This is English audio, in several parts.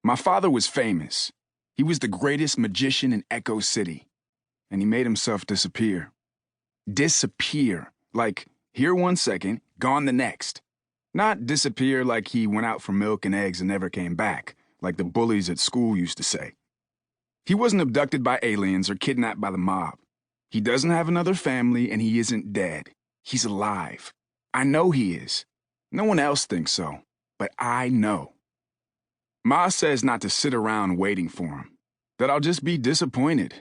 My father was famous. He was the greatest magician in Echo City, and he made himself disappear. Disappear, like here 1 second, gone the next. Not disappear like he went out for milk and eggs and never came back, like the bullies at school used to say. He wasn't abducted by aliens or kidnapped by the mob. He doesn't have another family, and he isn't dead. He's alive. I know he is. No one else thinks so, but I know. Ma says not to sit around waiting for him, that I'll just be disappointed.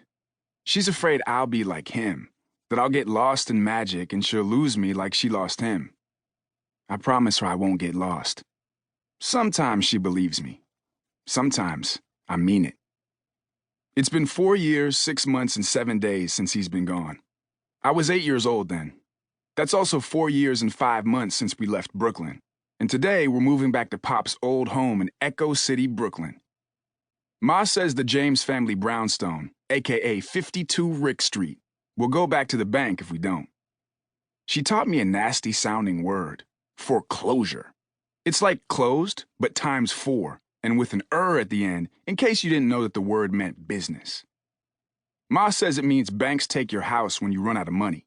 She's afraid I'll be like him, that I'll get lost in magic and she'll lose me like she lost him. I promise her I won't get lost. Sometimes she believes me. Sometimes I mean it. It's been 4 years, 6 months, and 7 days since he's been gone. I was 8 years old then. That's also 4 years and 5 months since we left Brooklyn. And today we're moving back to Pop's old home in Echo City, Brooklyn. Ma says the James family brownstone, aka 52 Rick Street, will go back to the bank if we don't. She taught me a nasty-sounding word, foreclosure. It's like closed, but times 4, and with an at the end, in case you didn't know that the word meant business. Ma says it means banks take your house when you run out of money.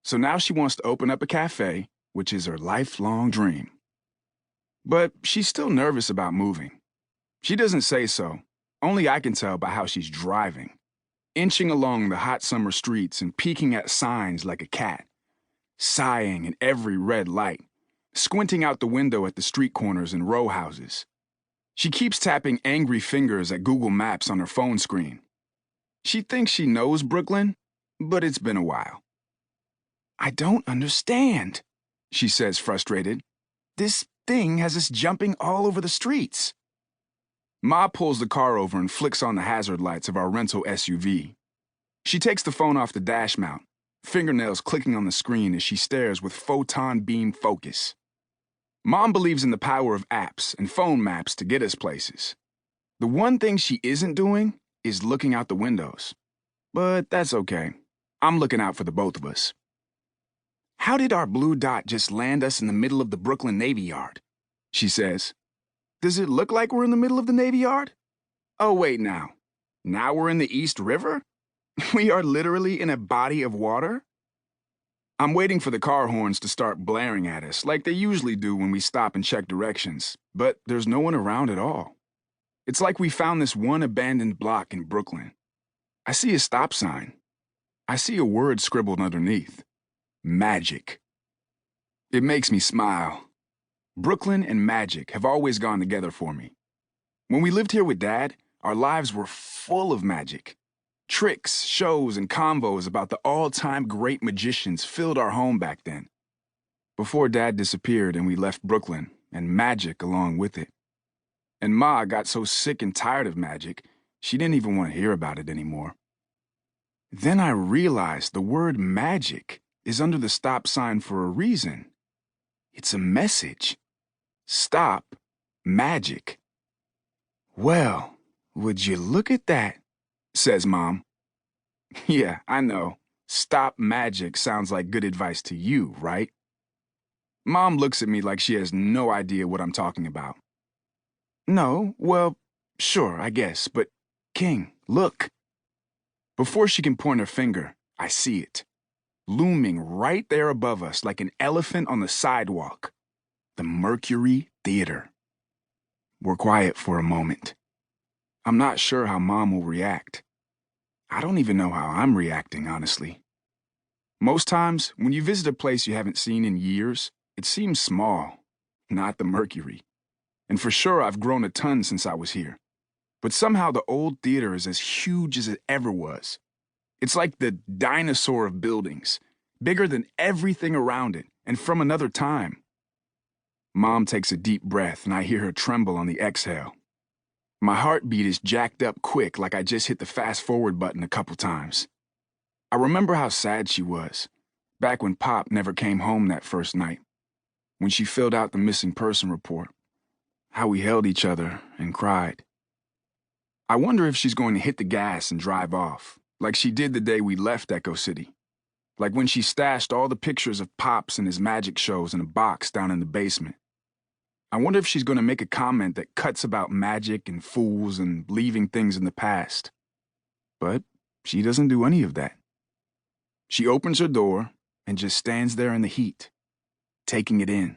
So now she wants to open up a cafe, which is her lifelong dream. But she's still nervous about moving. She doesn't say so. Only I can tell by how she's driving. Inching along the hot summer streets and peeking at signs like a cat. Sighing in every red light. Squinting out the window at the street corners and row houses. She keeps tapping angry fingers at Google Maps on her phone screen. She thinks she knows Brooklyn, but it's been a while. I don't understand, she says frustrated. This thing has us jumping all over the streets. Ma pulls the car over and flicks on the hazard lights of our rental SUV. She takes the phone off the dash mount, fingernails clicking on the screen as she stares with photon beam focus. Mom believes in the power of apps and phone maps to get us places. The one thing she isn't doing is looking out the windows. But that's okay. I'm looking out for the both of us. How did our blue dot just land us in the middle of the Brooklyn Navy Yard? She says. Does it look like we're in the middle of the Navy Yard? Oh, wait now. Now we're in the East River? We are literally in a body of water? I'm waiting for the car horns to start blaring at us, like they usually do when we stop and check directions, but there's no one around at all. It's like we found this one abandoned block in Brooklyn. I see a stop sign. I see a word scribbled underneath. Magic. It makes me smile. Brooklyn and magic have always gone together for me. When we lived here with Dad, our lives were full of magic. Tricks, shows, and convos about the all-time great magicians filled our home back then. Before Dad disappeared and we left Brooklyn, and magic along with it. And Ma got so sick and tired of magic, she didn't even want to hear about it anymore. Then I realized the word magic is under the stop sign for a reason. It's a message. Stop magic. Well, would you look at that, says Mom. Yeah, I know. Stop magic sounds like good advice to you, right? Mom looks at me like she has no idea what I'm talking about. No, well, sure, I guess, but King, look. Before she can point her finger, I see it. Looming right there above us like an elephant on the sidewalk. The Mercury Theater. We're quiet for a moment. I'm not sure how Mom will react. I don't even know how I'm reacting, honestly. Most times, when you visit a place you haven't seen in years, it seems small, not the Mercury. And for sure, I've grown a ton since I was here. But somehow the old theater is as huge as it ever was. It's like the dinosaur of buildings, bigger than everything around it, and from another time. Mom takes a deep breath, and I hear her tremble on the exhale. My heartbeat is jacked up quick like I just hit the fast-forward button a couple times. I remember how sad she was, back when Pop never came home that first night, when she filled out the missing person report, how we held each other and cried. I wonder if she's going to hit the gas and drive off, like she did the day we left Echo City. Like when she stashed all the pictures of Pops and his magic shows in a box down in the basement. I wonder if she's going to make a comment that cuts about magic and fools and leaving things in the past. But she doesn't do any of that. She opens her door and just stands there in the heat, taking it in.